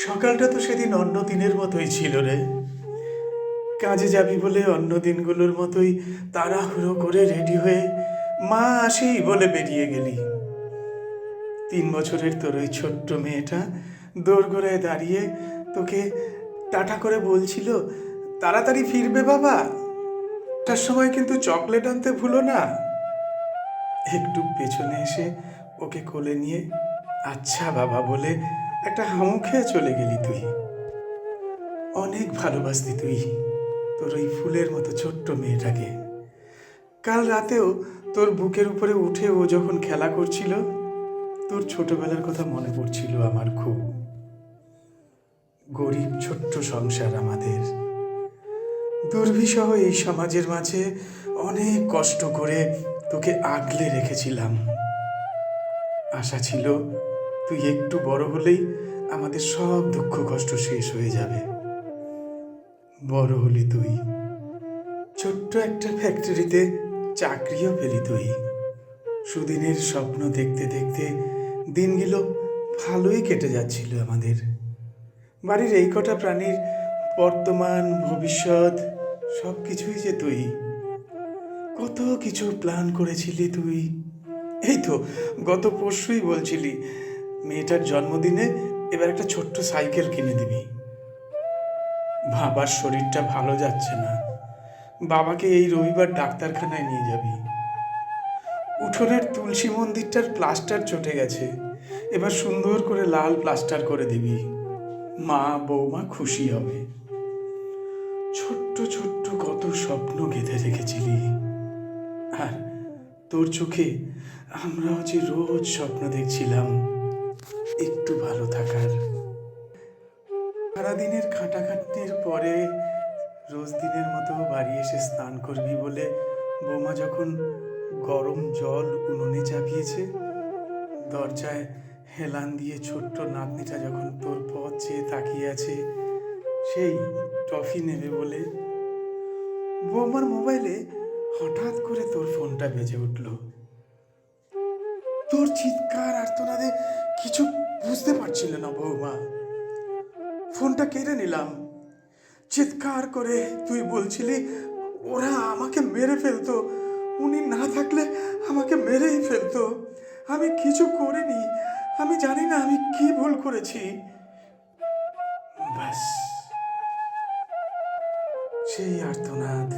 সকালটা তো সেদিন অন্য দিনের মতোই ছিল রে। কাজে যাবি বলে অন্য দিনগুলোর মতোই তাড়াহুড়ো করে রেডি হয়ে মা আসেই বলে বেরিয়ে গেলি। 3 বছরের তোর ওই ছোট্ট মেয়েটা দোরগোড়ায় দাঁড়িয়ে তোকে টাটা করে বলছিল, তাড়াতাড়ি ফিরবে বাবা, তার সময় কিন্তু চকলেট আনতে ভুলো না। একটু পেছনে এসে ওকে কোলে নিয়ে আচ্ছা বাবা বলে একটা হামু খেয়ে চলে গেলি তুই। অনেক ভালোবাসতি তুই তোর ওই ফুলের মতো ছোট্ট মেয়েটাকে। কাল রাতেও তোর বুকের উপরে উঠে ও যখন খেলা করছিল, তোর ছোটবেলার কথা মনে পড়ছিল আমার খুব। গরিব ছোট্ট সংসার আমাদের, দুর্বিষহ এই সমাজের মাঝে অনেক কষ্ট করে তোকে আগলে রেখেছিলাম। আশা ছিল তুই একটু বড় হলেই আমাদের সব দুঃখ কষ্ট শেষ হয়ে যাবে। বড় হলি তুই, ছোট্ট একটা ফ্যাক্টরিতে চাকরিও পেলি তুই। সুদিনের স্বপ্ন দেখতে দেখতে দিনগুলো ভালোই কেটে যাচ্ছিল আমাদের। বাড়ির এই কটা প্রাণীর বর্তমান ভবিষ্যৎ সব কিছুই যে তুই। কত কিছু প্ল্যান করেছিলি তুই। এই তো গত পরশুই বলছিলি মেয়েটার জন্মদিনে এবার একটা ছোট্ট সাইকেল কিনে দিবি। বাবার শরীরটা ভালো যাচ্ছে না, বাবাকে এই রবিবার ডাক্তারখানায় নিয়ে যাবি। উঠোনের তুলসী মন্দিরটার প্লাস্টার চটে গেছে, এবার সুন্দর করে লাল প্লাস্টার করে দিবি। মা বৌমা খুশি হবে। ছোট্ট ছোট্ট কত স্বপ্ন গেঁথে রেখেছিলি, আর তোর চোখে আমরাও যে রোজ স্বপ্ন দেখছিলাম একটু ভালো থাকার। সারাদিনের খাটাখাটনির পরে রোজ দিনের মতো বাড়ি এসে স্নান করবি বলে বৌমা যখন গরম জল উনুনে চাপিয়েছে, দরজায় হেলান দিয়ে ছোট্ট নাতনিটা যখন তোর পথ চেয়ে তাকিয়ে আছে সেই টফি নেবে বলে, বৌমার মোবাইলে হঠাৎ করে তোর ফোনটা বেজে উঠল। তোর চিৎকার আর্তনাদে কিছু বুঝতে পারছিল না বৌমা। ফোনটা কেড়ে নিলাম। চিৎকার করে তুই বলছিলি ওরা আমাকে মেরে ফেলতো, উনি না থাকলে আমাকে মেরেই ফেলতো, আমি কিছু করিনি, আমি জানি না আমি কি ভুল করেছি। ব্যাস, সেই আর্তনাদ,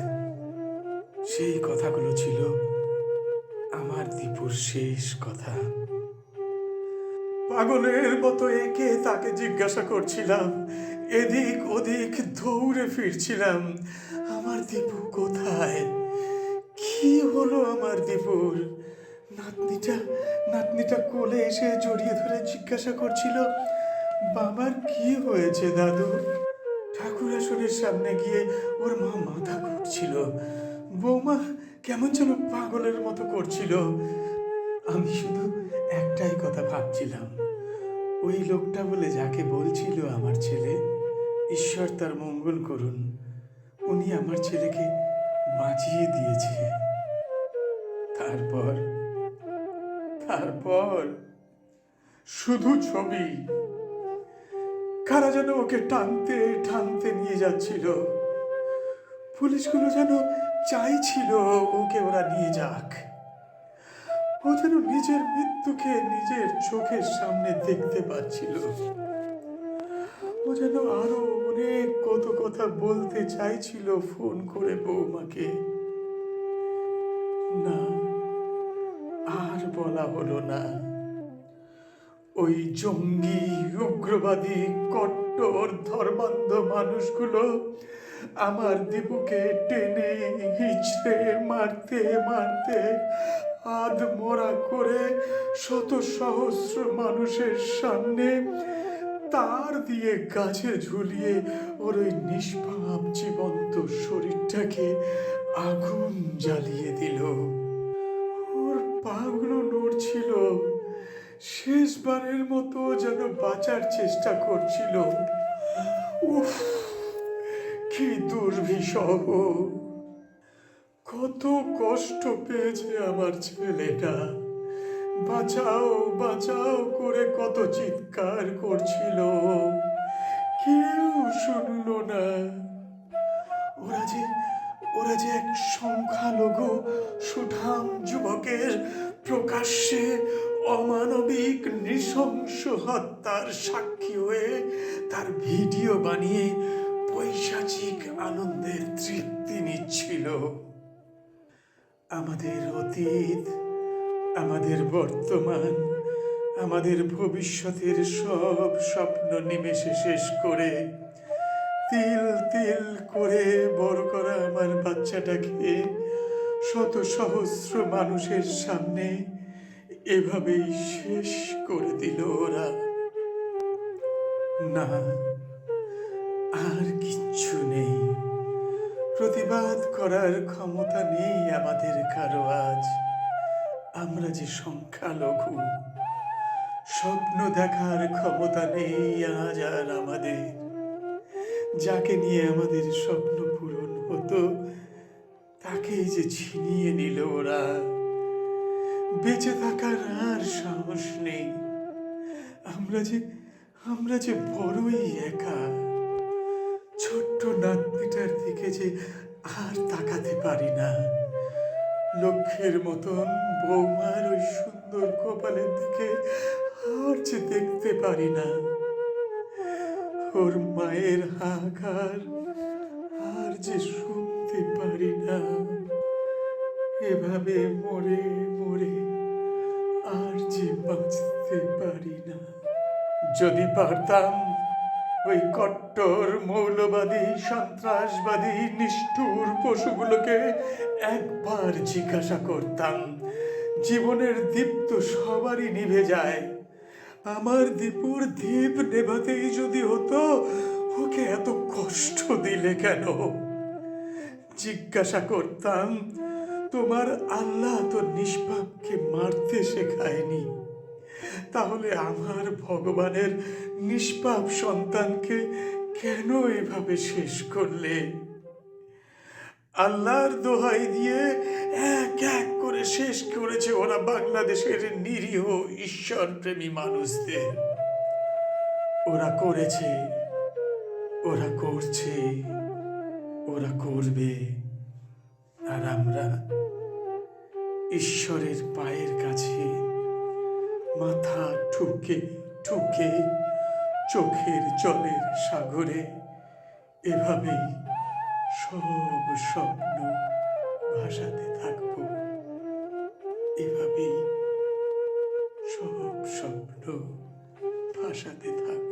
সেই কথাগুলো ছিল আমার দীপুর শেষ কথা। পাগলের মতো একে তাকে জিজ্ঞাসা করছিলাম, এদিক ওদিক দৌড়ে ফিরছিলাম, আমার দীপু কোথায়, কি হলো আমার দীপুর। নাতনিটা নাতনিটা কোলে এসে জড়িয়ে ধরে জিজ্ঞাসা করছিল, বাবার কি হয়েছে দাদু। ঠাকুর আসনের সামনে গিয়ে ওর মা মাথা ঘুরছিল, বৌমা কেমন যেন পাগলের মতো করছিল। আমি শুধু একটাই কথা ভাবছিলাম, ওই লোকটা বলে যাকে বলছিল আমার ছেলে, ঈশ্বর তার মঙ্গল করুন, উনি আমার ছেলেকে বাঁচিয়ে দিয়েছে। তারপর তারপর শুধু ছবি। কারা যেন ওকে টানতে টানতে নিয়ে যাচ্ছিল, পুলিশগুলো যেন চাইছিল ওকে ওরা নিয়ে যাক। ও যেন নিজের মৃত্যুকে নিজের চোখের সামনে দেখতে পাচ্ছিল। ও যেন আরো অনেক কত কথা বলতে চাইছিল ফোন করে বৌমাকে। না, আর বলা হলো না। ওই জঙ্গি উগ্রবাদী কট্টর ধর্মান্ধ মানুষগুলো আমার দীপুকে টেনে হিচড়ে মারতে মারতে আধ মরা করে শত সহস্র মানুষের সামনে তার দিয়ে গাছে ঝুলিয়ে ওর ওই নিষ্পাপ জীবন্ত শরীরটাকে আগুন জ্বালিয়ে দিল। ওর পাগুলো নড়ছিল, শেষবারের মতো যেন বাঁচার চেষ্টা করছিল। উফ, কি দুর্বিষহ, কত কষ্ট পেয়েছে আমার ছেলেটা। বাঁচাও বাঁচাও করে কত চিৎকার করছিল। হত্যার সাক্ষী হয়ে তার ভিডিও বানিয়ে পৈশাচিক আনন্দের তৃপ্তি নিচ্ছিল। আমাদের অতীত, আমাদের বর্তমান, আমাদের ভবিষ্যতের সব স্বপ্ন নিমেষে শেষ করে তিল তিল করে বড় করা আমার বাচ্চাটাকে শত সহস্র মানুষের সামনে এভাবেই শেষ করে দিল ওরা। না, আর কিচ্ছু নেই। প্রতিবাদ করার ক্ষমতা নেই আমাদের কারো আজ। আমরা যে সংখ্যালঘু, স্বপ্ন দেখার ক্ষমতা নেই আজ আর আমাদের। যাকে নিয়ে আমাদের স্বপ্ন পূরণ হতো তাকেই যে ছিনিয়ে নিল ওরা। বেঁচে থাকার আর সাহস নেই। আমরা যে বড়ই একা। ছোট্ট নাতনিটার দিকে যে আর তাকাতে পারি না। লক্ষ্যের মতন বৌমার ওই সুন্দর কপালের দিকে আর যে দেখতে পারি না। ওর মায়ের হাহাকার আর যে শুনতে পারি না। এভাবে মরে মরে আর যে বাঁচতে পারি না। যদি পারতাম ওই কট্টর মৌলবাদী সন্ত্রাসবাদী নিষ্ঠুর পশুগুলোকে একবার জিজ্ঞাসা করতাম, জীবনের দীপ তো সবারই নিভে যায়, আমার দীপুর দীপ নেভাতেই যদি হতো ওকে এত কষ্ট দিলে কেন? জিজ্ঞাসা করতাম, তোমার আল্লাহ তো নিষ্পাপকে মারতে শেখায়নি, তাহলে আমার ভগবানের নিষ্পাপ সন্তানকে কেন এভাবে শেষ করলে? আল্লাহর দোহাই দিয়ে এক এক করে শেষ করেছে ওরা বাংলাদেশের নিরীহ ঈশ্বরপ্রেমী মানুষদের। ওরা করেছে, ওরা করছে, ওরা করবে। আর আমরা ঈশ্বরের পায়ের কাছে মাথা ঠুকে ঠুকে চোখের জলের সাগরে এভাবেই সব স্বপ্ন ভাসাতে থাকব। এভাবেই সব স্বপ্ন ভাসাতে থাকব।